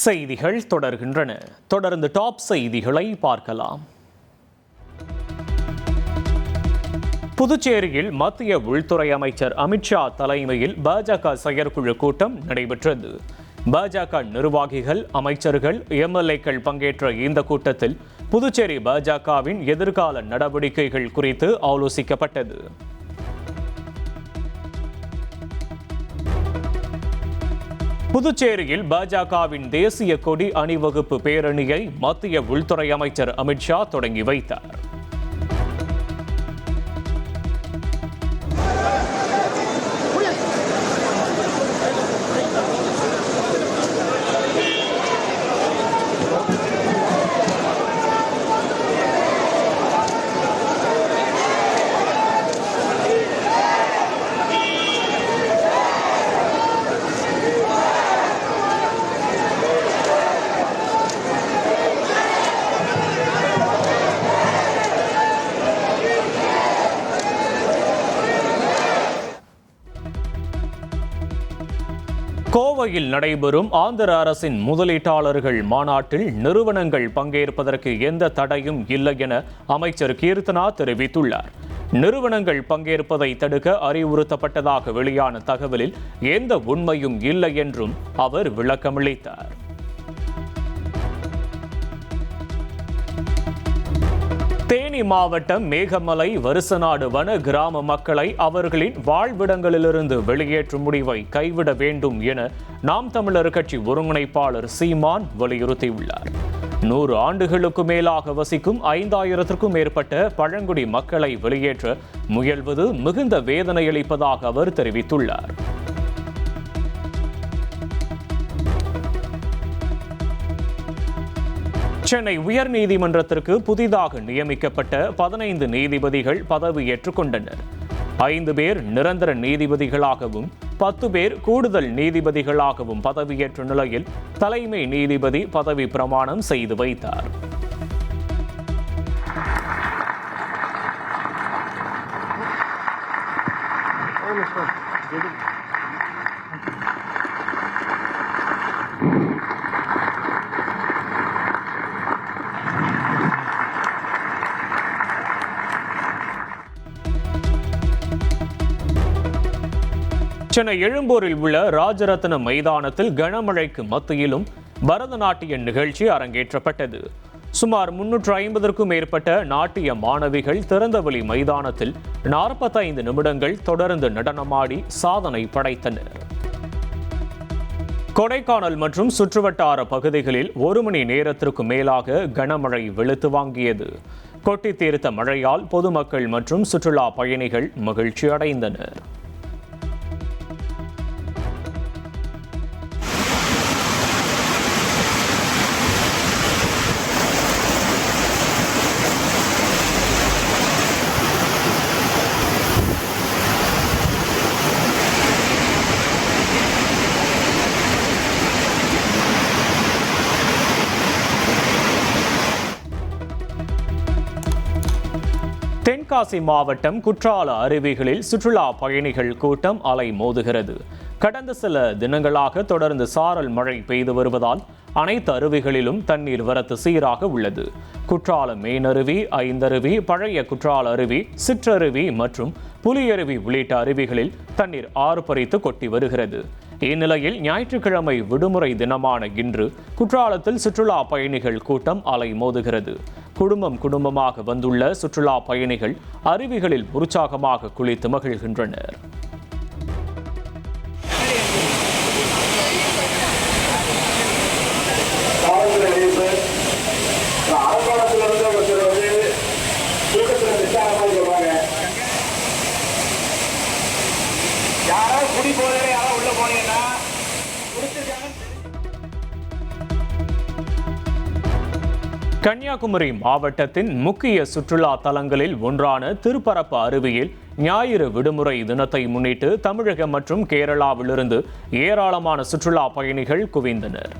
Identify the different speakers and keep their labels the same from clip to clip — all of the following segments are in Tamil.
Speaker 1: செய்திகள் தொடர்கின்றன. தொடர்ந்து டாப் செய்திகளை பார்க்கலாம். புதுச்சேரியில் மத்திய உள்துறை அமைச்சர் அமித்ஷா தலைமையில் பாஜக செயற்குழு கூட்டம் நடைபெற்றது. பாஜக நிர்வாகிகள், அமைச்சர்கள், எம்எல்ஏக்கள் பங்கேற்ற இந்த கூட்டத்தில் புதுச்சேரி பாஜகவின் எதிர்கால நடவடிக்கைகள் குறித்து ஆலோசிக்கப்பட்டது. புதுச்சேரியில் பாஜகவின் தேசிய கொடி அணிவகுப்பு பேரணியை மத்திய உள்துறை அமைச்சர் அமித்ஷா தொடங்கி வைத்தார். கோவையில் நடைபெறும் ஆந்திர அரசின் முதலீட்டாளர்கள் மாநாட்டில் நிறுவனங்கள் பங்கேற்பதற்கு எந்த தடையும் இல்லை என அமைச்சர் கீர்த்தனா தெரிவித்துள்ளார். நிறுவனங்கள் பங்கேற்பதை தடுக்க அறிவுறுத்தப்பட்டதாக வெளியான தகவலில் எந்த உண்மையும் இல்லை என்றும் அவர் விளக்கமளித்தார். தேனி மாவட்டம் மேகமலை வருசநாடு வன கிராம மக்களை அவர்களின் வாழ்விடங்களிலிருந்து வெளியேற்றும் முடிவை கைவிட வேண்டும் என நாம் தமிழர் கட்சி ஒருங்கிணைப்பாளர் சீமான் வலியுறுத்தியுள்ளார். 100 ஆண்டுகளுக்கு மேலாக வசிக்கும் 5000த்திற்கும் மேற்பட்ட பழங்குடி மக்களை வெளியேற்ற முயல்வது மிகுந்த வேதனையளிப்பதாக அவர் தெரிவித்துள்ளார். சென்னை உயர்நீதிமன்றத்திற்கு புதிதாக நியமிக்கப்பட்ட 15 நீதிபதிகள் பதவியேற்றுக் கொண்டனர். 5 பேர் நிரந்தர நீதிபதிகளாகவும் 10 பேர் கூடுதல் நீதிபதிகளாகவும் பதவியேற்ற நிலையில் தலைமை நீதிபதி பதவி பிரமாணம் செய்து வைத்தார். சென்னை எழும்பூரில் உள்ள ராஜரத்ன மைதானத்தில் கனமழைக்கு மத்தியிலும் பரதநாட்டிய நிகழ்ச்சி அரங்கேற்றப்பட்டது. சுமார் 350க்கும் மேற்பட்ட நாட்டிய மாணவிகள் திறந்தவெளி மைதானத்தில் 45 நிமிடங்கள் தொடர்ந்து நடனமாடி சாதனை படைத்தனர். கொடைக்கானல் மற்றும் சுற்றுவட்டார பகுதிகளில் 1 மணி நேரத்திற்கு மேலாக கனமழை வெளுத்து வாங்கியது. கொட்டி தீர்த்த மழையால் பொதுமக்கள் மற்றும் சுற்றுலா பயணிகள் மகிழ்ச்சி அடைந்தனர். தென்காசி மாவட்டம் குற்றால அருவிகளில் சுற்றுலா பயணிகள் கூட்டம் அலை மோதுகிறது. கடந்த சில தினங்களாக தொடர்ந்து சாரல் மழை பெய்து வருவதால் அனைத்து அருவிகளிலும் தண்ணீர் வரத்து சீராக உள்ளது. குற்றால மெயினருவி, ஐந்தருவி, பழைய குற்றால அருவி, சிற்றருவி மற்றும் புலியருவி உள்ளிட்ட அருவிகளில் தண்ணீர் ஆர்ப்பரித்து கொட்டி வருகிறது. இந்நிலையில் ஞாயிற்றுக்கிழமை விடுமுறை தினமான இன்று குற்றாலத்தில் சுற்றுலா பயணிகள் கூட்டம் அலை மோதுகிறது. குடும்பமாக வந்துள்ள சுற்றுலா பயணிகள் அருவிகளில் உற்சாகமாக குளித்து மகிழ்கின்றனர். கன்னியாகுமரி மாவட்டத்தின் முக்கிய சுற்றுலா தலங்களில் ஒன்றான திருப்பரப்பு அருவியில் ஞாயிறு விடுமுறை தினத்தை முன்னிட்டு தமிழகம் மற்றும் கேரளாவிலிருந்து ஏராளமான சுற்றுலா பயணிகள் குவிந்தனர்.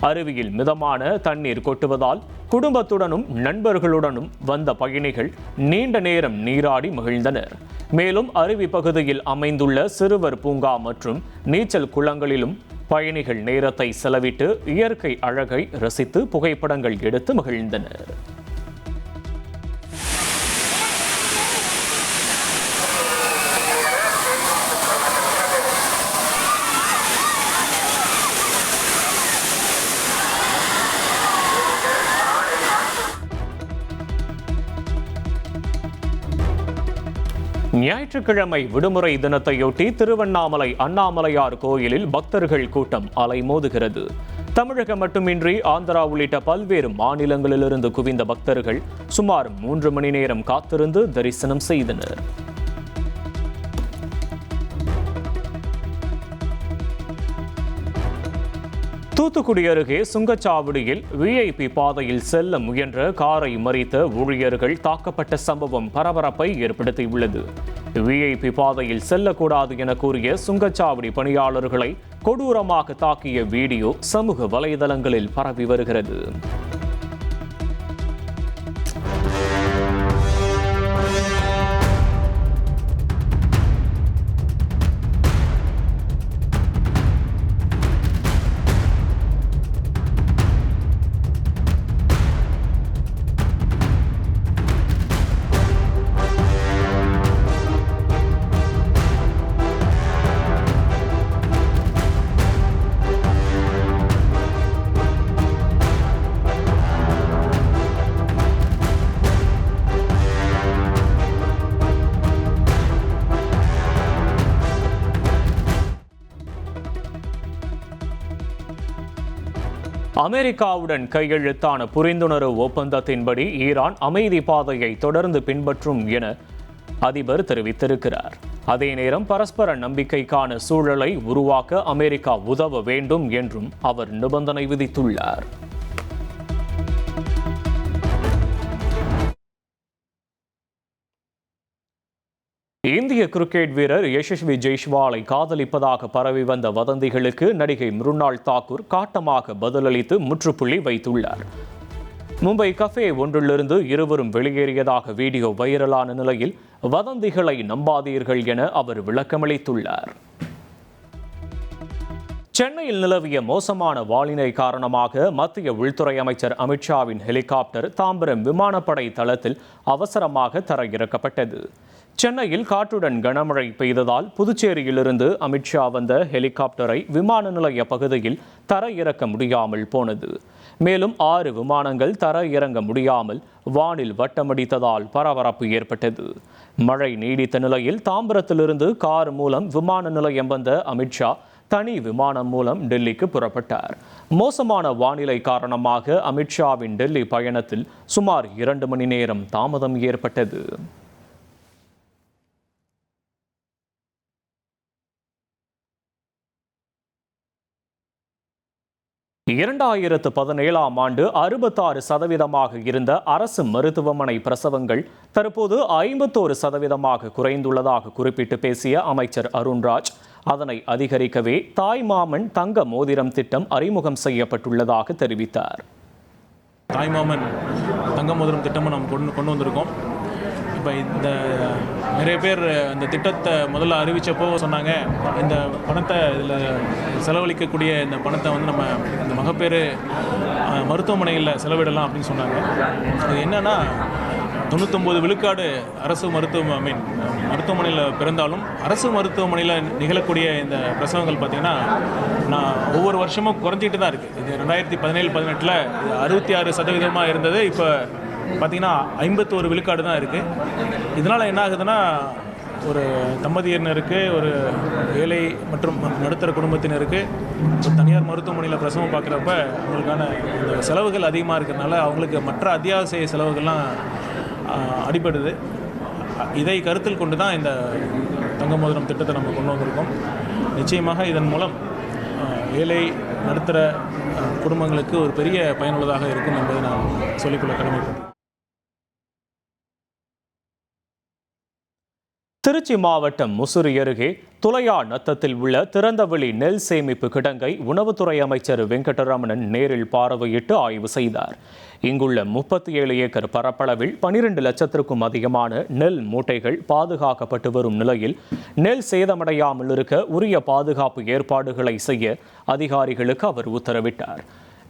Speaker 1: அருவியில் மிதமான தண்ணீர் கொட்டுவதால் குடும்பத்துடனும் நண்பர்களுடனும் வந்த பயணிகள் நீண்ட நேரம் நீராடி மகிழ்ந்தனர். மேலும் அருவி பகுதியில் அமைந்துள்ள சிறுவர் பூங்கா மற்றும் நீச்சல் குளங்களிலும் பயணிகள் நேரத்தை செலவிட்டு இயற்கை அழகை ரசித்து புகைப்படங்கள் எடுத்து மகிழ்ந்தனர். ஞாயிற்றுக்கிழமை விடுமுறை தினத்தையொட்டி திருவண்ணாமலை அண்ணாமலையார் கோயிலில் பக்தர்கள் கூட்டம் அலைமோதுகிறது. தமிழகம் மட்டுமின்றி ஆந்திரா உள்ளிட்ட பல்வேறு மாநிலங்களிலிருந்து குவிந்த பக்தர்கள் சுமார் 3 மணி நேரம் காத்திருந்து தரிசனம் செய்தனர். தூத்துக்குடி அருகே சுங்கச்சாவடியில் விஐபி பாதையில் செல்ல முயன்ற காரை மறித்த ஊழியர்கள் தாக்கப்பட்ட சம்பவம் பரபரப்பை ஏற்படுத்தியுள்ளது. விஐபி பாதையில் செல்லக்கூடாது என கூறிய சுங்கச்சாவடி பணியாளர்களை கொடூரமாக தாக்கிய வீடியோ சமூக வலைதளங்களில் பரவி வருகிறது. அமெரிக்காவுடன் கையெழுத்தான புரிந்துணர்வு ஒப்பந்தத்தின்படி ஈரான் அமைதி பாதையை தொடர்ந்து பின்பற்றும் என அதிபர் தெரிவித்திருக்கிறார். அதே நேரம் பரஸ்பர நம்பிக்கைக்கான சூழலை உருவாக்க அமெரிக்கா உதவ வேண்டும் என்றும் அவர் நிபந்தனை விதித்துள்ளார். இந்திய கிரிக்கெட் வீரர் யசஸ்வி ஜெய்ஸ்வாலை காதலிப்பதாக பரவி வந்த வதந்திகளுக்கு நடிகை மிருணாள் தாக்கூர் காட்டமாக பதிலளித்து முற்றுப்புள்ளி வைத்துள்ளார். மும்பை கஃபே ஒன்றிலிருந்து இருவரும் வெளியேறியதாக வீடியோ வைரலான நிலையில் வதந்திகளை நம்பாதீர்கள் என அவர் விளக்கமளித்துள்ளார். சென்னையில் நிலவிய மோசமான வானிலை காரணமாக மத்திய உள்துறை அமைச்சர் அமித்ஷாவின் ஹெலிகாப்டர் தாம்பரம் விமானப்படை தளத்தில் அவசரமாக தரையிறக்கப்பட்டது. சென்னையில் காற்றுடன் கனமழை பெய்ததால் புதுச்சேரியிலிருந்து அமித்ஷா வந்த ஹெலிகாப்டரை விமான நிலைய பகுதியில் தரையிறக்க முடியாமல் போனது. மேலும் 6 விமானங்கள் தரையிறங்க முடியாமல் வானில் வட்டமடித்ததால் பரபரப்பு ஏற்பட்டது. மழை நீடித்த நிலையில் தாம்பரத்திலிருந்து கார் மூலம் விமான நிலையம் வந்த அமித்ஷா தனி விமானம் மூலம் டெல்லிக்கு புறப்பட்டார். மோசமான வானிலை காரணமாக அமித்ஷாவின் டெல்லி பயணத்தில் சுமார் 2 மணி நேரம் தாமதம் ஏற்பட்டது. இரண்டாயிரத்து 17ஆம் ஆண்டு 66% இருந்த அரசு மருத்துவமனை பிரசவங்கள் தற்போது 51% குறைந்துள்ளதாக குறிப்பிட்டு பேசிய அமைச்சர் அருண்ராஜ், அதனை அதிகரிக்கவே தாய்மாமன் தங்க மோதிரம் திட்டம் அறிமுகம் செய்யப்பட்டுள்ளதாக தெரிவித்தார்.
Speaker 2: தாய்மாமன் தங்க மோதிரம் திட்டமும் நம்ம கொண்டு வந்திருக்கோம். இப்போ இந்த நிறைய பேர் அந்த திட்டத்தை முதல்ல அறிவித்தப்போ சொன்னாங்க, இந்த பணத்தை இதில் செலவழிக்கக்கூடிய இந்த பணத்தை வந்து நம்ம இந்த மகப்பேறு மருத்துவமனைகளில் செலவிடலாம் அப்படின்னு சொன்னாங்க. அது என்னென்னா 99 விழுக்காடு அரசு மருத்துவமனையில் பிறந்தாலும் அரசு மருத்துவமனையில் நிகழக்கூடிய இந்த பிரசவங்கள் பார்த்திங்கன்னா ஒவ்வொரு வருஷமும் குறைஞ்சிட்டு தான் இருக்குது. இது 2017-18 66% இருந்தது. இப்போ பார்த்திங்கன்னா 51 விழுக்காடு தான் இருக்குது. இதனால் என்ன ஆகுதுன்னா, ஒரு தம்பதியினருக்கு, ஒரு ஏழை மற்றும் நடுத்தர குடும்பத்தினருக்கு ஒரு தனியார் மருத்துவமனையில் பிரசவம் பார்க்குறப்ப அவங்களுக்கான இந்த செலவுகள் அதிகமாக இருக்கிறதுனால அவங்களுக்கு மற்ற அத்தியாவசிய செலவுகள்லாம் அடிபடுது. இதை கருத்தில் கொண்டு தான் இந்த தங்க மோதிரம் திட்டத்தை நம்ம கொண்டு வந்திருக்கோம். நிச்சயமாக இதன் மூலம் ஏழை நடுத்தர குடும்பங்களுக்கு ஒரு பெரிய பயனுள்ளதாக இருக்கும் என்பதை நான் சொல்லிக்கொள்ள கடமைப்பட்டேன்.
Speaker 1: திருச்சி மாவட்டம் முசிறி அருகே துளையா நத்தத்தில் உள்ள திறந்தவெளி நெல் சேமிப்பு கிடங்கை உணவுத்துறை அமைச்சர் வெங்கடரமணன் நேரில் பார்வையிட்டு ஆய்வு செய்தார். இங்குள்ள 37 ஏக்கர் பரப்பளவில் 12 லட்சத்திற்கும் அதிகமான நெல் மூட்டைகள் பாதுகாக்கப்பட்டு வரும் நிலையில் நெல் சேதமடையாமல் இருக்க உரிய பாதுகாப்பு ஏற்பாடுகளை செய்ய அதிகாரிகளுக்கு அவர் உத்தரவிட்டார்.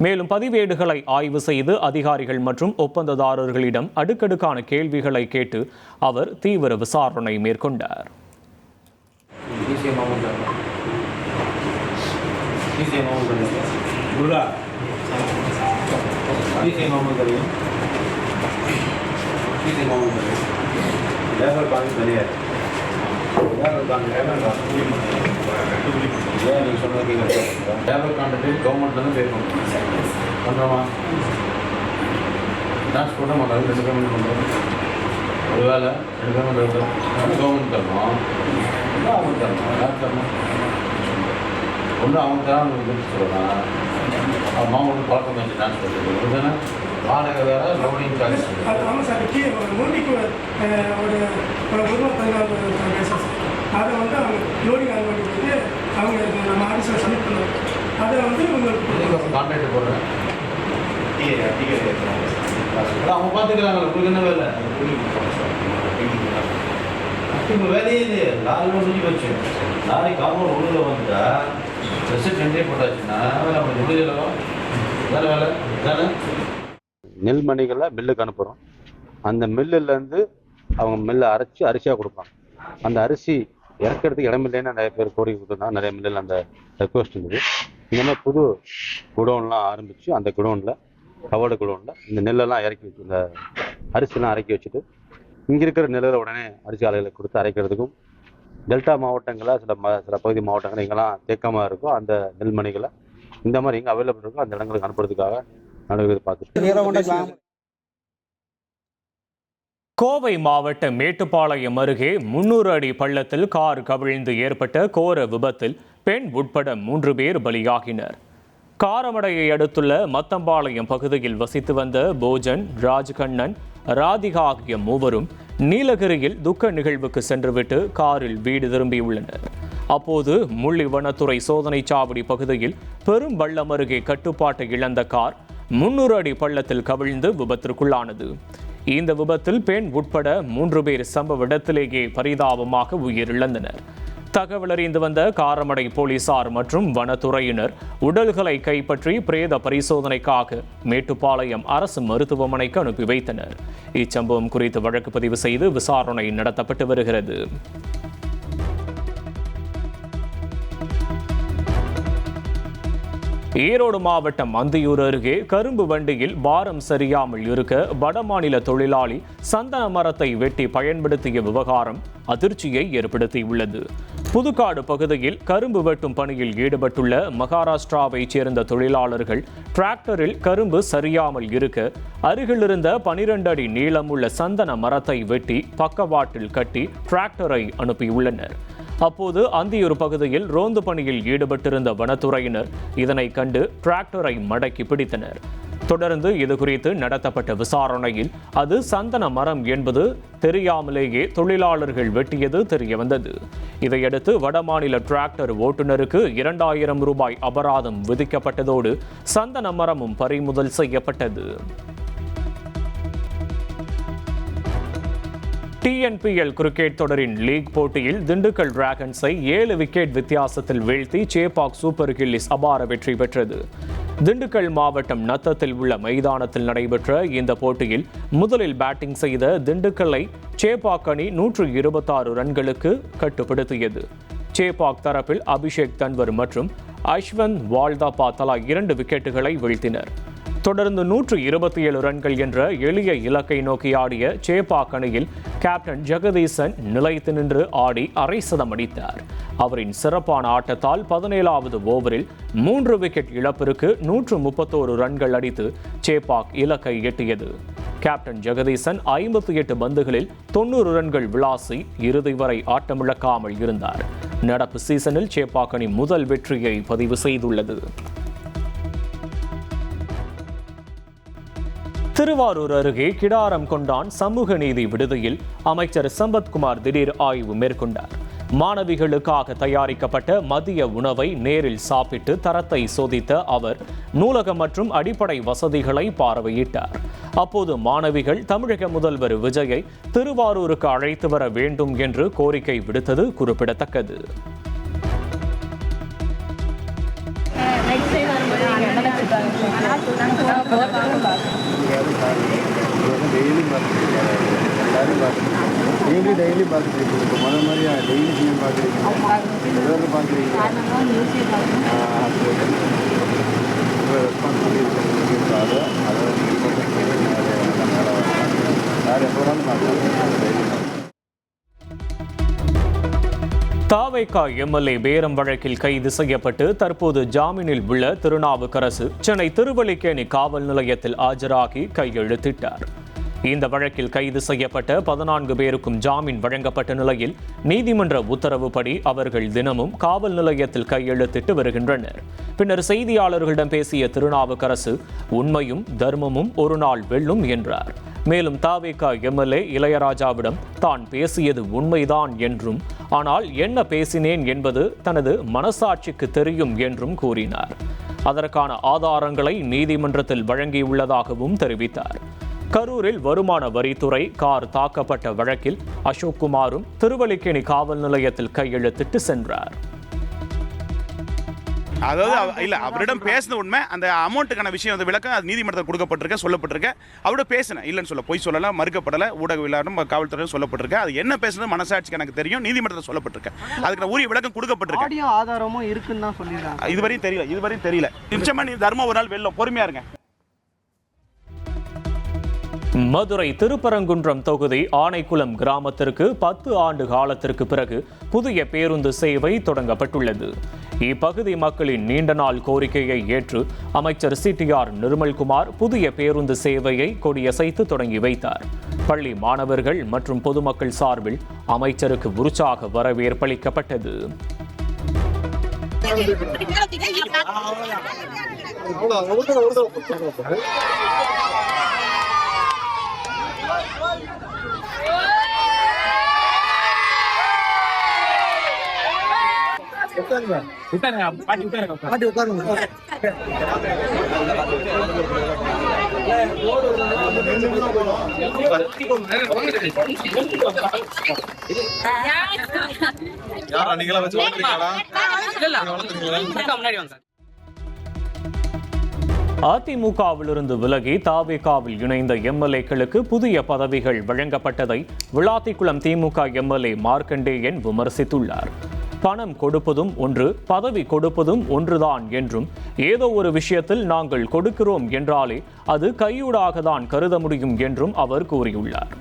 Speaker 1: மேலும் பதிவேடுகளை ஆய்வு செய்து அதிகாரிகள் மற்றும் ஒப்பந்ததாரர்களிடம் அடுக்கடுக்கான கேள்விகளை கேட்டு அவர் தீவிர விசாரணை மேற்கொண்டார்.
Speaker 3: நீங்கள் சொன்னது லேபர் கான்ட்ராக்ட் கவர்மெண்ட்லேருந்து பே பண்ணுறோமா டிரான்ஸ்போர்ட்டாக மாட்டாங்க 2 பேமெண்ட் பண்ணுறோம். ஒரு வேலை 2 பேமெண்ட் எடுக்கிறோம். கவர்மெண்ட் தரணும், ஒன்று அவங்க தரணும். யார் தரணும்? ஒன்று அவங்க தரான்னு சொல்லலாம். மாவட்டம் பழக்கம் வச்சு டிரான்ஸ்போர்ட் இதுதானே வாடகை வேறு லோடிங் சார்ஜ்.
Speaker 4: ஆமாம் சார், மூடிக்கு அதை வந்து அவங்க லோடிங் அனுமதி வந்து அவங்க நம்ம ஆஃபீஸில் சப்மிட் பண்ணுவாங்க. அதை வந்து உங்களுக்கு
Speaker 3: கான்ட்ராக்ட் போடுறேன் அவங்க பார்த்துக்கிறாங்க. உங்களுக்கு என்ன வேலை? இப்போ வேலையே இல்லையே. லாரி முடிஞ்சு வச்சு லாரி காமௌண்ட் உள்ளே வந்தால் ரெசிப்ட் என்ட்ரி போட்டாச்சுன்னா வேலை அப்படி முடியலவா? வேறு வேலை தானே. நெல் மணிகளை மில்லுக்கு அனுப்புகிறோம். அந்த மில்லுலேருந்து அவங்க மில்லை அரைச்சி அரிசியாக கொடுப்பாங்க. அந்த அரிசி இறக்கிறதுக்கு இடமில்லைன்னு நிறைய பேர் கோரிக்கை கொடுத்துருந்தாங்க. நிறைய மில்லில் அந்த ரெக்வஸ்ட் இருந்தது. இந்த மாதிரி புது குடோன்லாம் ஆரம்பித்து அந்த குடோனில் கவர்டு குடோனில் இந்த நெல்லெல்லாம் இறக்கி வச்சு இந்த அரிசிலாம் இறக்கி வச்சுட்டு இங்கே இருக்கிற நெல்லில் உடனே அரிசி ஆலைகளை கொடுத்து அரைக்கிறதுக்கும் டெல்டா மாவட்டங்களில் சில பகுதி மாவட்டங்கள் எங்கெல்லாம் தேக்கமாக இருக்கோ அந்த நெல்மணிகளை இந்த மாதிரி எங்கே அவைலபிள் இருக்கோ அந்த இடங்களுக்கு அனுப்புறதுக்காக நடவடிக்கை பார்த்துட்டு.
Speaker 1: கோவை மாவட்டம் மேட்டுப்பாளையம் அருகே 300 அடி பள்ளத்தில் கார் கவிழ்ந்து ஏற்பட்ட கோர விபத்தில் பெண் உட்பட 3 பேர் பலியாகினர். காரமடையை அடுத்துள்ள மத்தம்பாளையம் பகுதியில் வசித்து வந்த போஜன், ராஜ்கண்ணன், ராதிகா ஆகிய மூவரும் நீலகிரியில் துக்க நிகழ்வுக்கு சென்றுவிட்டு காரில் வீடு திரும்பியுள்ளனர். அப்போது முள்ளிவனத்துறை சோதனை சாவடி பகுதியில் பெரும் பள்ளம் அருகே கட்டுப்பாட்டை இழந்த கார் 300 அடி பள்ளத்தில் கவிழ்ந்து விபத்திற்குள்ளானது. இந்த விபத்தில் பெண் உட்பட 3 பேர் சம்பவ இடத்திலேயே பரிதாபமாக உயிரிழந்தனர். தகவல் அறிந்து வந்த காரமடை போலீசார் மற்றும் வனத்துறையினர் உடல்களை கைப்பற்றி பிரேத பரிசோதனைக்காக மேட்டுப்பாளையம் அரசு மருத்துவமனைக்கு அனுப்பி வைத்தனர். இச்சம்பவம் குறித்து வழக்கு பதிவு செய்து விசாரணை நடத்தப்பட்டு வருகிறது. ஈரோடு மாவட்டம் அந்தியூர் அருகே கரும்பு வண்டியில் பாரம் சரியாமல் இருக்க வடமாநில தொழிலாளி சந்தன மரத்தை வெட்டி பயன்படுத்திய விவகாரம் அதிர்ச்சியை ஏற்படுத்தியுள்ளது. புதுக்காடு பகுதியில் கரும்பு வெட்டும் பணியில் ஈடுபட்டுள்ள மகாராஷ்டிராவைச் சேர்ந்த தொழிலாளர்கள் டிராக்டரில் கரும்பு சரியாமல் இருக்க அருகிலிருந்த 12 அடி நீளமுள்ள சந்தன மரத்தை வெட்டி பக்கவாட்டில் கட்டி டிராக்டரை அனுப்பியுள்ளனர். அப்போது அந்தியூர் பகுதியில் ரோந்து பணியில் ஈடுபட்டிருந்த வனத்துறையினர் இதனை கண்டு டிராக்டரை மடக்கி பிடித்தனர். தொடர்ந்து இதுகுறித்து நடத்தப்பட்ட விசாரணையில் அது சந்தன மரம் என்பது தெரியாமலேயே தொழிலாளர்கள் வெட்டியது தெரியவந்தது. இதையடுத்து வடமாநில டிராக்டர் ஓட்டுநருக்கு 2000 ரூபாய் அபராதம் விதிக்கப்பட்டதோடு சந்தன மரமும் பறிமுதல் செய்யப்பட்டது. TNPL கிரிக்கெட் தொடரின் லீக் போட்டியில் திண்டுக்கல் டிராகன்ஸை 7 விக்கெட் வித்தியாசத்தில் வீழ்த்தி சேப்பாக் சூப்பர் கில்லிஸ் அபார வெற்றி பெற்றது. திண்டுக்கல் மாவட்டம் நத்தத்தில் உள்ள மைதானத்தில் நடைபெற்ற இந்த போட்டியில் முதலில் பேட்டிங் செய்த திண்டுக்கல்லை சேப்பாக் அணி 126 ரன்களுக்கு கட்டுப்படுத்தியது. சேப்பாக் தரப்பில் அபிஷேக் தன்வர் மற்றும் அஸ்வந்த் வால்தாப்பா தலா 2 விக்கெட்டுகளை வீழ்த்தினர். தொடர்ந்து 127 ரன்கள் என்ற எளிய இலக்கை நோக்கி ஆடிய சேப்பாக் அணியில் கேப்டன் ஜெகதீசன் நிலைத்து நின்று ஆடி அரை சதம் அடித்தார். அவரின் சிறப்பான ஆட்டத்தால் 17வது ஓவரில் 3 விக்கெட் இழப்பிற்கு 131 ரன்கள் அடித்து சேப்பாக் இலக்கை எட்டியது. கேப்டன் ஜெகதீசன் 58 பந்துகளில் 90 ரன்கள் விளாசி இறுதி வரை ஆட்டமிழக்காமல் இருந்தார். நடப்பு சீசனில் சேப்பாக் அணி முதல் வெற்றியை பதிவு செய்துள்ளது. திருவாரூர் அருகே கிடாரம் கொண்டான் சமூக நீதி விடுதியில் அமைச்சர் சம்பத்குமார் திடீர் ஆய்வு மேற்கொண்டார். மாணவிகளுக்காக தயாரிக்கப்பட்ட மதிய உணவை நேரில் சாப்பிட்டு தரத்தை சோதித்த அவர் நூலகம் மற்றும் அடிப்படை வசதிகளை பார்வையிட்டார். அப்போது மாணவிகள் தமிழக முதல்வர் விஜயை திருவாரூருக்கு அழைத்து வர வேண்டும் என்று கோரிக்கை விடுத்தது குறிப்பிடத்தக்கது.
Speaker 5: டெய்லி பார்த்துட்டு இப்போ முதல் மாதிரியா டெய்லி நீங்கள் பார்க்குறீங்க பார்க்குறீங்க ரெஸ்பான்சிபிலிட்டி இருக்குது. அதை யார் எப்போ வேணாலும் பார்க்கலாம்.
Speaker 1: தாவேகா எம்எல்ஏ பேரம் வழக்கில் கைது செய்யப்பட்டு தற்போது ஜாமீனில் உள்ள திருநாவுக்கரசு சென்னை திருவல்லிக்கேணி காவல் நிலையத்தில் ஆஜராகி கையெழுத்திட்டார். இந்த வழக்கில் கைது செய்யப்பட்ட 14 பேருக்கும் ஜாமீன் வழங்கப்பட்ட நிலையில் நீதிமன்ற உத்தரவுப்படி அவர்கள் தினமும் காவல் நிலையத்தில் கையெழுத்திட்டு வருகின்றனர். பின்னர் செய்தியாளர்களிடம் பேசிய திருநாவுக்கரசு உண்மையும் தர்மமும் ஒரு நாள் வெல்லும் என்றார். மேலும் தாவேகா எம்எல்ஏ இளையராஜாவிடம் தான் பேசியது உண்மைதான் என்றும் ஆனால் என்ன பேசினேன் என்பது தனது மனசாட்சிக்கு தெரியும் என்றும் கூறினார். அதற்கான ஆதாரங்களை நீதிமன்றத்தில் வழங்கியுள்ளதாகவும் தெரிவித்தார். கரூரில் வருமான வரித்துறை கார் தாக்கப்பட்ட வழக்கில் அசோக் குமாரும் திருவல்லிக்கேணி காவல் நிலையத்தில் கையெழுத்திட்டு சென்றார்.
Speaker 6: அதாவது இல்ல அவரிடம் பேசின உண்மை அந்த அமௌண்ட்டுக்கான விஷயம் அந்த விளக்கம் அது நீதிமன்றத்தில் கொடுக்கப்பட்டிருக்க சொல்லப்பட்டிருக்க. அவரோட பேசினேன் இல்லைன்னு சொல்ல போய் சொல்லலாம் மறுக்கப்படலை ஊடகவியலாளரும் காவல்துறையும் சொல்லப்பட்டிருக்க. அது என்ன பேசுறது மனசாட்சிக்கு எனக்கு தெரியும் நீதிமன்றத்தில் சொல்லப்பட்டிருக்க. அதுக்கு உரிய விளக்கம் கொடுக்கப்பட்டிருக்கு.
Speaker 7: ஆடியோ ஆதாரமும் இருக்குன்னு தான் சொல்லிருக்காங்க.
Speaker 6: இதுவரையும் தெரியல. நிச்சயமா நீ தர்மம் ஒரு நாள் வெல்லும். பொறுமையா இருங்க.
Speaker 1: மதுரை திருப்பரங்குன்றம் தொகுதி ஆனைக்குளம் கிராமத்திற்கு 10 ஆண்டு காலத்திற்கு பிறகு புதிய பேருந்து சேவை தொடங்கப்பட்டுள்ளது. இப்பகுதி மக்களின் நீண்ட நாள் கோரிக்கையை ஏற்று அமைச்சர் CTR நிர்மல்குமார் புதிய பேருந்து சேவையை கொடியசைத்து தொடங்கி வைத்தார். பள்ளி மாணவர்கள் மற்றும் பொதுமக்கள் சார்பில் அமைச்சருக்கு உற்சாக வரவேற்பளிக்கப்பட்டது. அதிமுகவிலிருந்து விலகி தாவேகாவில் இணைந்த எம்எல்ஏக்களுக்கு புதிய பதவிகள் வழங்கப்பட்டதை விளாத்திக்குளம் திமுக எம்எல்ஏ மார்க்கண்டேயன் விமர்சித்துள்ளார். பணம் கொடுப்பதும் ஒன்று, பதவி கொடுப்பதும் ஒன்றுதான் என்றும் ஏதோ ஒரு விஷயத்தில் நாங்கள் கொடுக்கிறோம் என்றாலே அது கையூடாக தான் கருத முடியும் என்றும் அவர் கூறியுள்ளார்.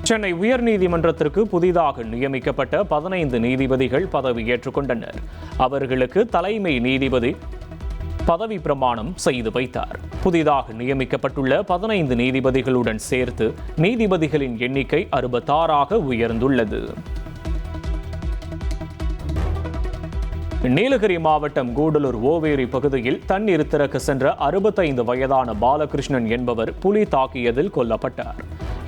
Speaker 1: சென்னை உயர்நீதிமன்றத்திற்கு புதிதாக நியமிக்கப்பட்ட 15 நீதிபதிகள் பதவியேற்றுக் கொண்டனர். அவர்களுக்கு தலைமை நீதிபதி பதவி பிரமாணம் செய்து வைத்தார். புதிதாக நியமிக்கப்பட்டுள்ள 15 நீதிபதிகளுடன் சேர்த்து நீதிபதிகளின் எண்ணிக்கை 66ஆக உயர்ந்துள்ளது. நீலகிரி மாவட்டம் கூடலூர் ஓவேரி பகுதியில் தண்ணீர் திறக்க சென்ற 65 வயதான பாலகிருஷ்ணன் என்பவர் புலி தாக்கியதில் கொல்லப்பட்டார்.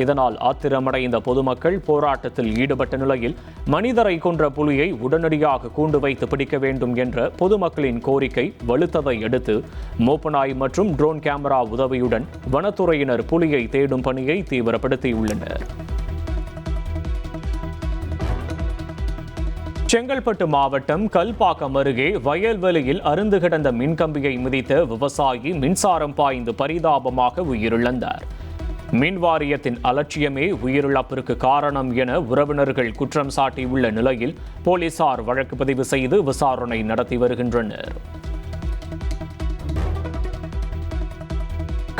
Speaker 1: இதனால் ஆத்திரமடைந்த பொதுமக்கள் போராட்டத்தில் ஈடுபட்ட நிலையில் மனிதரை கொன்ற புலியை உடனடியாக கூண்டு வைத்து பிடிக்க வேண்டும் என்ற பொதுமக்களின் கோரிக்கை வலுத்ததை அடுத்து மோப்பநாய் மற்றும் ட்ரோன் கேமரா உதவியுடன் வனத்துறையினர் புலியை தேடும் பணியை தீவிரப்படுத்தியுள்ளனர். செங்கல்பட்டு மாவட்டம் கல்பாக்கம் அருகே வயல்வெளியில் அறுந்து கிடந்த மின்கம்பியை மிதித்த விவசாயி மின்சாரம் பாய்ந்து பரிதாபமாக உயிரிழந்தார். மின் வாரியத்தின் அலட்சியமே உயிரிழப்பிற்கு காரணம் என உறவினர்கள் குற்றம் சாட்டியுள்ள நிலையில் போலீசார் வழக்கு பதிவு செய்து விசாரணை நடத்தி வருகின்றனர்.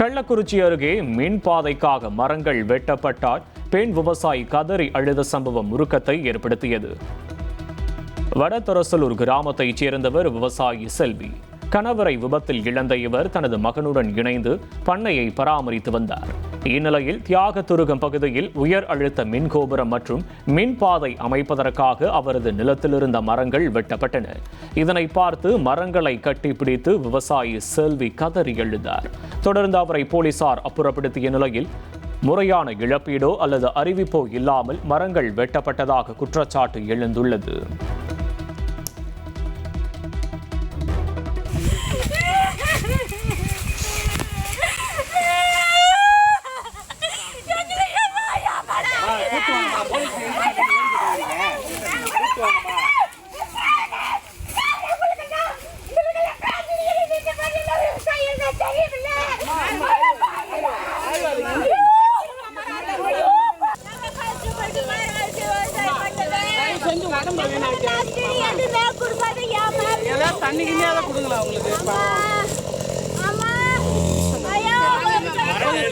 Speaker 1: கள்ளக்குறிச்சி அருகே மின் பாதைக்காக மரங்கள் வெட்டப்பட்டால் பெண் விவசாயி கதறி அழுத சம்பவம் உருக்கத்தை ஏற்படுத்தியது. வடதொரசலூர் கிராமத்தைச் சேர்ந்தவர் விவசாயி செல்வி. கணவரை விபத்தில் இழந்த இவர் தனது மகனுடன் இணைந்து பண்ணையை பராமரித்து வந்தார். இந்நிலையில் தியாகதுருகம் பகுதியில் உயர் அழுத்த மின்கோபுரம் மற்றும் மின்பாதை அமைப்பதற்காக அவரது நிலத்திலிருந்த மரங்கள் வெட்டப்பட்டன. இதனை பார்த்து மரங்களை கட்டிப்பிடித்து விவசாயி செல்வி கதறி எழுந்தார். தொடர்ந்து அவரை போலீசார் அப்புறப்படுத்திய நிலையில் முறையான இழப்பீடோ அல்லது அறிவிப்போ இல்லாமல் மரங்கள் வெட்டப்பட்டதாக குற்றச்சாட்டு எழுந்துள்ளது.
Speaker 7: தண்ணிக்குமே அதை கொடுங்களா உங்களுக்கு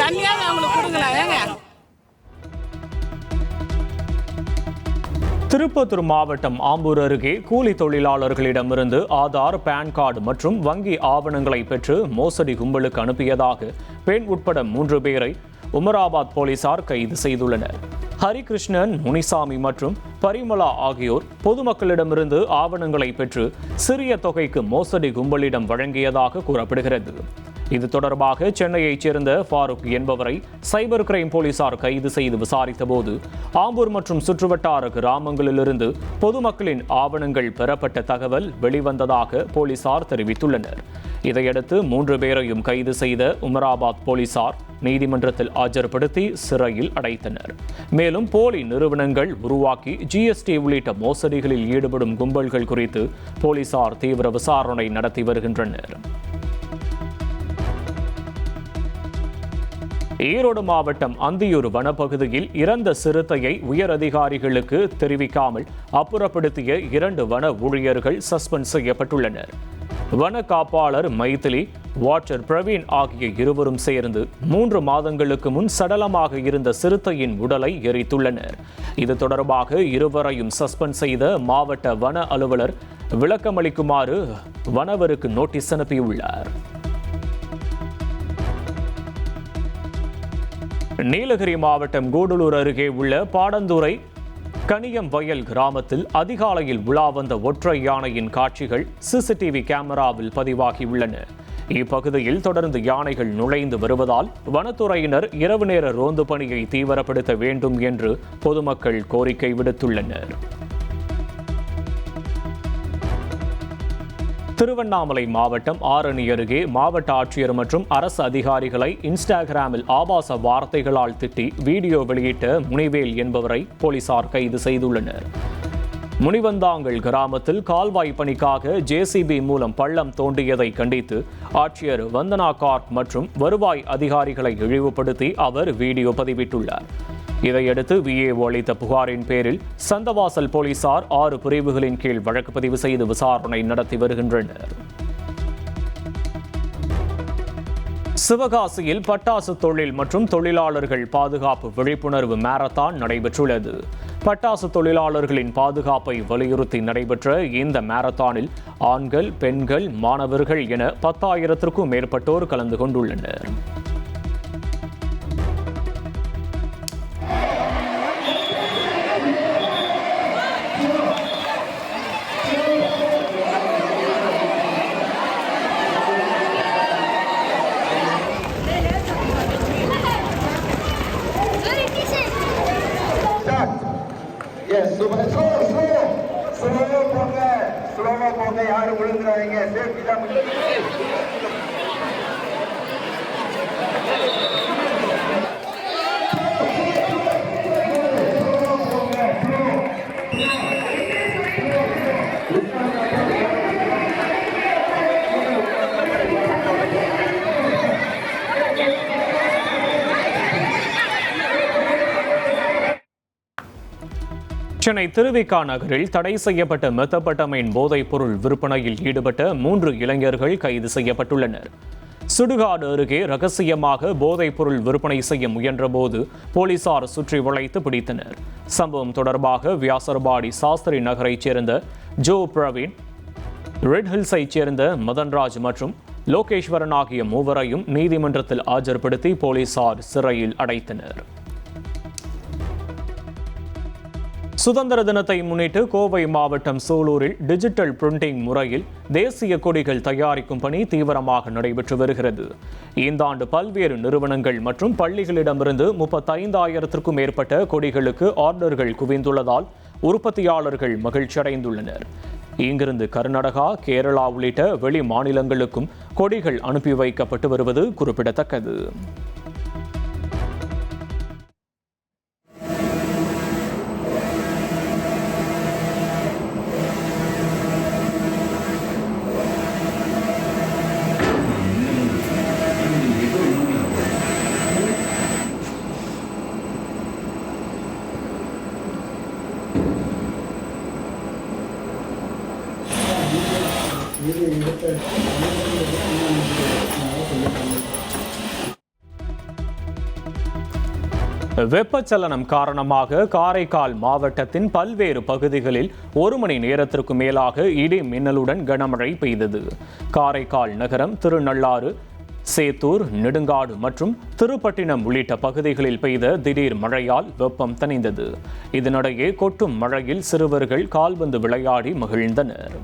Speaker 7: தண்ணியாவது அவங்களுக்கு கொடுங்களா ஏங்க.
Speaker 1: திருப்பத்தூர் மாவட்டம் ஆம்பூர் அருகே கூலி தொழிலாளர்களிடமிருந்து ஆதார், பான் கார்டு மற்றும் வங்கி ஆவணங்களை பெற்று மோசடி கும்பலுக்கு அனுப்பியதாக பெண் உட்பட 3 பேரை உமராபாத் போலீசார் கைது செய்துள்ளனர். ஹரிகிருஷ்ணன், முனிசாமி மற்றும் பரிமளா ஆகியோர் பொதுமக்களிடமிருந்து ஆவணங்களை பெற்று சிறிய தொகைக்கு மோசடி கும்பலிடம் வழங்கியதாக கூறப்படுகிறது. இது தொடர்பாக சென்னையைச் சேர்ந்த ஃபாரூக் என்பவரை சைபர் கிரைம் போலீசார் கைது செய்து விசாரித்த போது ஆம்பூர் மற்றும் சுற்றுவட்டார கிராமங்களிலிருந்து பொதுமக்களின் ஆவணங்கள் பெறப்பட்ட தகவல் வெளிவந்ததாக போலீசார் தெரிவித்துள்ளனர். இதையடுத்து 3 பேரையும் கைது செய்த உமராபாத் போலீசார் நீதிமன்றத்தில் ஆஜர்படுத்தி சிறையில் அடைத்தனர். மேலும் போலி நிறுவனங்கள் உருவாக்கி ஜிஎஸ்டி உள்ளிட்ட மோசடிகளில் ஈடுபடும் கும்பல்கள் குறித்து போலீசார் தீவிர விசாரணை நடத்தி வருகின்றனர். ஈரோடு மாவட்டம் அந்தியூர் வனப்பகுதியில் இறந்த சிறுத்தையை உயர் அதிகாரிகளுக்கு தெரிவிக்காமல் அப்புறப்படுத்திய 2 வன ஊழியர்கள் சஸ்பெண்ட் செய்யப்பட்டுள்ளனர். வன காப்பாளர் மைதிலி, வாட்டர் பிரவீன் ஆகிய இருவரும் சேர்ந்து 3 மாதங்களுக்கு முன் சடலமாக இருந்த சிறுத்தையின் உடலை எரித்துள்ளனர். இது தொடர்பாக இருவரையும் சஸ்பெண்ட் செய்த மாவட்ட வன அலுவலர் விளக்கமளிக்குமாறு வனவருக்கு நோட்டீஸ் அனுப்பியுள்ளார். நீலகிரி மாவட்டம் கூடலூர் அருகே உள்ள பாடந்துறை கனியம் வயல் கிராமத்தில் அதிகாலையில் உலா வந்த ஒற்றை யானையின் காட்சிகள் சிசிடிவி கேமராவில் பதிவாகியுள்ளன. இப்பகுதியில் தொடர்ந்து யானைகள் நுழைந்து வருவதால் வனத்துறையினர் இரவு நேர ரோந்து பணியை தீவிரப்படுத்த வேண்டும் என்று பொதுமக்கள் கோரிக்கை விடுத்துள்ளனர். திருவண்ணாமலை மாவட்டம் ஆரணி அருகே மாவட்ட ஆட்சியர் மற்றும் அரசு அதிகாரிகளை இன்ஸ்டாகிராமில் ஆபாச வார்த்தைகளால் திட்டி வீடியோ வெளியிட்ட முனிவேல் என்பவரை போலீசார் கைது செய்துள்ளனர். முனிவந்தாங்கல் கிராமத்தில் கால்வாய் பணிக்காக ஜேசிபி மூலம் பள்ளம் தோண்டியதை கண்டித்து ஆட்சியர் வந்தனா கார்க் மற்றும் வருவாய் அதிகாரிகளை இழிவுபடுத்தி அவர் வீடியோ பதிவிட்டுள்ளார். இதையடுத்து விஏஓ அளித்த புகாரின் பேரில் சந்தவாசல் போலீசார் 6 பிரிவுகளின் கீழ் வழக்கு பதிவு செய்து விசாரணை நடத்தி வருகின்றனர். சிவகாசியில் பட்டாசு தொழில் மற்றும் தொழிலாளர்கள் பாதுகாப்பு விழிப்புணர்வு மாரத்தான் நடைபெற்றுள்ளது. பட்டாசு தொழிலாளர்களின் பாதுகாப்பை வலியுறுத்தி நடைபெற்ற இந்த மாரத்தானில் ஆண்கள், பெண்கள், மாணவர்கள் என 10,000க்கும் மேற்பட்டோர் கலந்து கொண்டுள்ளனர்.
Speaker 5: போங்க, யாரும் விழுந்துறாங்க, சேஃப்டி தான்.
Speaker 1: சென்னை திருவிக நகரில் தடை செய்யப்பட்ட மெத்தபட்டமைன் போதைப் பொருள் விற்பனையில் ஈடுபட்ட 3 இளைஞர்கள் கைது செய்யப்பட்டுள்ளனர். சுடுகாடு அருகே ரகசியமாக போதைப் பொருள் விற்பனை செய்ய முயன்றபோது போலீசார் சுற்றி வளைத்து பிடித்தனர். சம்பவம் தொடர்பாக வியாசர்பாடி சாஸ்திரி நகரைச் சேர்ந்த ஜோ பிரவீன், ரெட் ஹில்ஸைச் சேர்ந்த மதன்ராஜ் மற்றும் லோகேஸ்வரன் ஆகிய மூவரையும் நீதிமன்றத்தில் ஆஜர்படுத்தி போலீசார் சிறையில் அடைத்தனர். சுதந்திர தினத்தை முன்னிட்டு கோவை மாவட்டம் சூலூரில் டிஜிட்டல் பிரிண்டிங் முறையில் தேசிய கொடிகள் தயாரிக்கும் பணி தீவிரமாக நடைபெற்று வருகிறது. இந்த ஆண்டு பல்வேறு நிறுவனங்கள் மற்றும் பள்ளிகளிடமிருந்து 35,000க்கும் மேற்பட்ட கொடிகளுக்கு ஆர்டர்கள் குவிந்துள்ளதால் உற்பத்தியாளர்கள் மகிழ்ச்சி அடைந்துள்ளனர். இங்கிருந்து கர்நாடகா, கேரளா உள்ளிட்ட வெளி மாநிலங்களுக்கும் கொடிகள் அனுப்பி வைக்கப்பட்டு வருவது குறிப்பிடத்தக்கது. வெப்பச்சலனம் காரணமாக காரைக்கால் மாவட்டத்தின் பல்வேறு பகுதிகளில் 1 மணி நேரத்திற்கு மேலாக இடி மின்னலுடன் கனமழை பெய்தது. காரைக்கால் நகரம், திருநள்ளாறு, சேத்தூர், நெடுங்காடு மற்றும் திருப்பட்டினம் உள்ளிட்ட பகுதிகளில் பெய்த திடீர் மழையால் வெப்பம் தணிந்தது. இதனிடையே கொட்டும் மழையில் சிறுவர்கள் கால்பந்து விளையாடி மகிழ்ந்தனர்.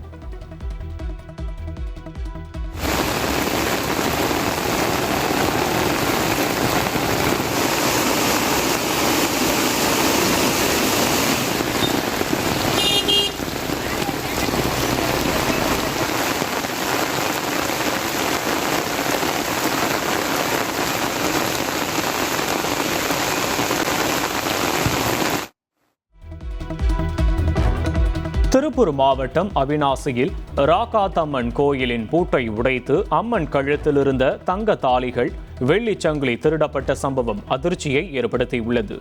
Speaker 1: திருப்பூர் மாவட்டம் அவிநாசியில் ராக்காத்தம்மன் கோயிலின் பூட்டை உடைத்து அம்மன் கழுத்தில் இருந்த தங்க தாலிகள், வெள்ளி சங்கிலி திருடப்பட்ட சம்பவம் அதிர்ச்சியை ஏற்படுத்தியுள்ளது.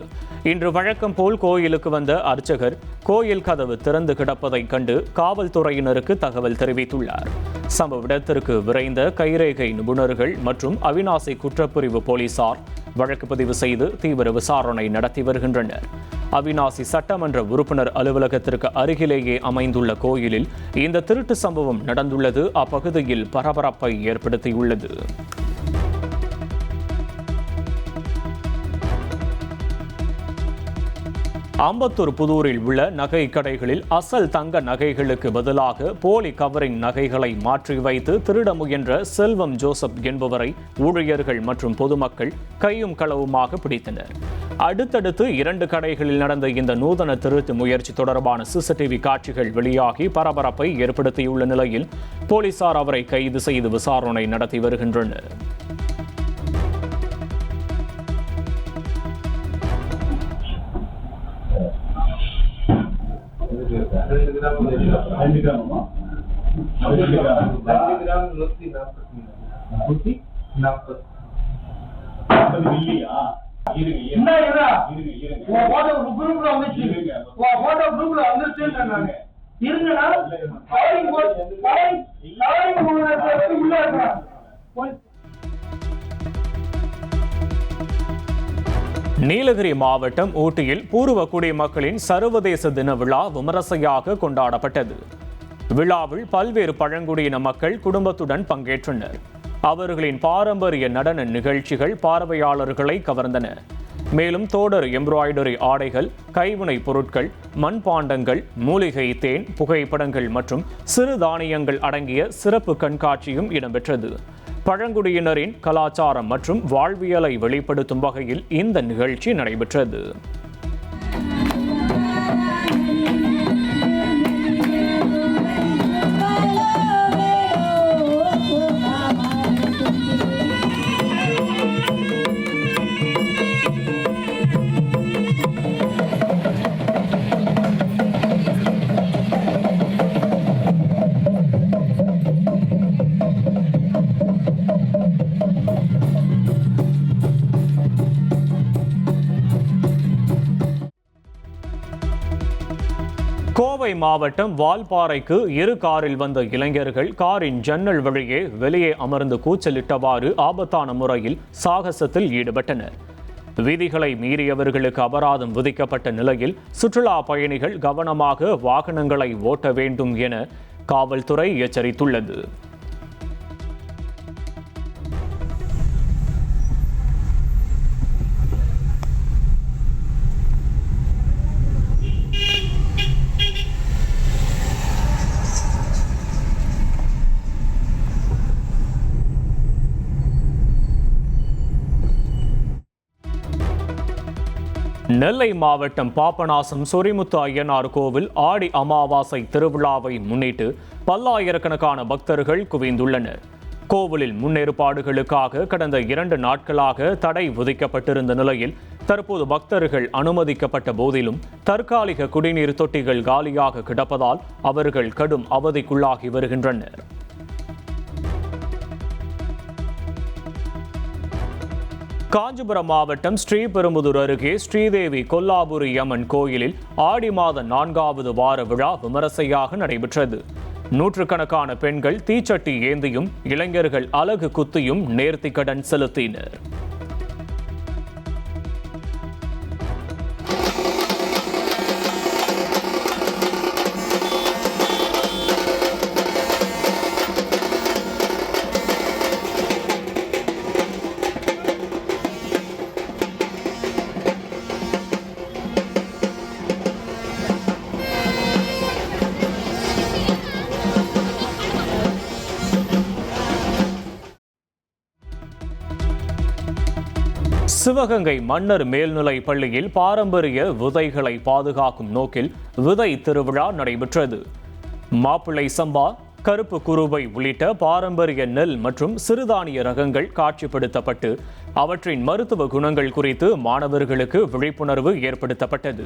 Speaker 1: இன்று வழக்கம் போல் கோயிலுக்கு வந்த அர்ச்சகர் கோயில் கதவு திறந்து கிடப்பதை கண்டு காவல்துறையினருக்கு தகவல் தெரிவித்துள்ளார். சம்பவ இடத்திற்கு விரைந்த கைரேகை நிபுணர்கள் மற்றும் அவிநாசி குற்றப்பிரிவு போலீசார் வழக்கு பதிவு செய்து தீவிர விசாரணை நடத்தி வருகின்றனர். அவிநாசி சட்டமன்ற உறுப்பினர் அலுவலகத்திற்கு அருகிலேயே அமைந்துள்ள கோயிலில் இந்த திருட்டு சம்பவம் நடந்துள்ளது அப்பகுதியில் பரபரப்பை ஏற்படுத்தியுள்ளது. அம்பத்தூர் புதூரில் உள்ள நகை கடைகளில் அசல் தங்க நகைகளுக்கு பதிலாக போலி கவரிங் நகைகளை மாற்றி வைத்து திருட முயன்ற செல்வம் ஜோசப் என்பவரை ஊழியர்கள் மற்றும் பொதுமக்கள் கையும் களவுமாக பிடித்தனர். அடுத்தடுத்து 2 கடைகளில் நடந்த இந்த நூதன திருட்டு முயற்சி தொடர்பான சிசிடிவி காட்சிகள் வெளியாகி பரபரப்பை ஏற்படுத்தியுள்ள நிலையில் போலீசார் அவரை கைது செய்து விசாரணை நடத்தி வருகின்றனர். நீலகிரி மாவட்டம் ஊட்டியில் பூர்வ குடிமக்களின் சர்வதேச தின விழா விமரிசையாக கொண்டாடப்பட்டது. விழாவில் பல்வேறு பழங்குடியின மக்கள் குடும்பத்துடன் பங்கேற்றனர். அவர்களின் பாரம்பரிய நடன நிகழ்ச்சிகள் பார்வையாளர்களை கவர்ந்தன. மேலும் தோடர் எம்ப்ராய்டரி ஆடைகள், கைவினைப் பொருட்கள், மண்பாண்டங்கள், மூலிகை தேன், புகைப்படங்கள் மற்றும் சிறு தானியங்கள் அடங்கிய சிறப்பு கண்காட்சியும் இடம்பெற்றது. பழங்குடியினரின் கலாச்சாரம் மற்றும் வாழ்வியலை வெளிப்படுத்தும் வகையில் இந்த நிகழ்ச்சி நடைபெற்றது. கோவை மாவட்டம் வால்பாறைக்கு 2 காரில் வந்த இளைஞர்கள் காரின் ஜன்னல் வழியே வெளியே அமர்ந்து கூச்சலிட்டவாறு ஆபத்தான முறையில் சாகசத்தில் ஈடுபட்டனர். விதிகளை மீறியவர்களுக்கு அபராதம் விதிக்கப்பட்ட நிலையில் சுற்றுலா பயணிகள் கவனமாக வாகனங்களை ஓட்ட வேண்டும் என காவல்துறை எச்சரித்துள்ளது. நெல்லை மாவட்டம் பாபநாசம் சொரிமுத்து ஐயனார் கோவில் ஆடி அமாவாசை திருவிழாவை முன்னிட்டு பல்லாயிரக்கணக்கான பக்தர்கள் குவிந்துள்ளனர். கோவிலில் முன்னேற்பாடுகளுக்காக கடந்த 2 நாட்களாக தடை விதிக்கப்பட்டிருந்த நிலையில் தற்போது பக்தர்கள் அனுமதிக்கப்பட்ட போதிலும் தற்காலிக குடிநீர் தொட்டிகள் காலியாக கிடப்பதால் அவர்கள் கடும் அவதிக்குள்ளாகி வருகின்றனர். காஞ்சிபுரம் மாவட்டம் ஸ்ரீபெரும்புதூர் அருகே ஸ்ரீதேவி கொல்லாபுரி அம்மன் கோயிலில் ஆடி மாத 4வது வார விழா விமரிசையாக நடைபெற்றது. நூற்றுக்கணக்கான பெண்கள் தீச்சட்டி ஏந்தியும் இளைஞர்கள் அலகு குத்தியும் நேர்த்திக்கடன் செலுத்தினர். சிவகங்கை மன்னர் மேல்நிலைப் பள்ளியில் பாரம்பரிய விதைகளை பாதுகாக்கும் நோக்கில் விதை திருவிழா நடைபெற்றது. மாப்பிள்ளை சம்பா, கருப்பு குருவை உள்ளிட்ட பாரம்பரிய நெல் மற்றும் சிறுதானிய ரகங்கள் காட்சிப்படுத்தப்பட்டு அவற்றின் மருத்துவ குணங்கள் குறித்து மாணவர்களுக்கு விழிப்புணர்வு ஏற்படுத்தப்பட்டது.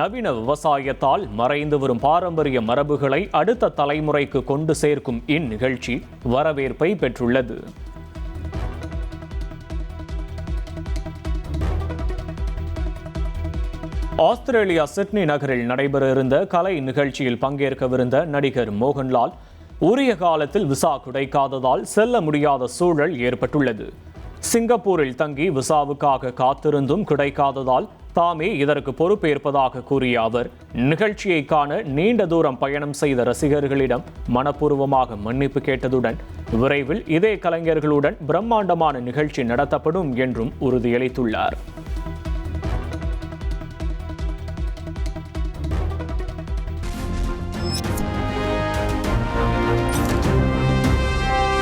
Speaker 1: நவீன விவசாயத்தால் மறைந்து வரும் பாரம்பரிய மரபுகளை அடுத்த தலைமுறைக்கு கொண்டு சேர்க்கும் இந்நிகழ்ச்சி வரவேற்பை பெற்றுள்ளது. ஆஸ்திரேலியா சிட்னி நகரில் நடைபெற இருந்த கலை நிகழ்ச்சியில் பங்கேற்கவிருந்த நடிகர் மோகன்லால் உரிய காலத்தில் விசா கிடைக்காததால் செல்ல முடியாத சூழல் ஏற்பட்டுள்ளது. சிங்கப்பூரில் தங்கி விசாவுக்காக காத்திருந்தும் கிடைக்காததால் தாமே இதற்கு பொறுப்பேற்பதாக கூறிய அவர் நிகழ்ச்சியை காண நீண்ட தூரம் பயணம் செய்த ரசிகர்களிடம் மனப்பூர்வமாக மன்னிப்பு கேட்டதுடன் விரைவில் இதே கலைஞர்களுடன் பிரம்மாண்டமான நிகழ்ச்சி நடத்தப்படும் என்றும் உறுதியளித்துள்ளார்.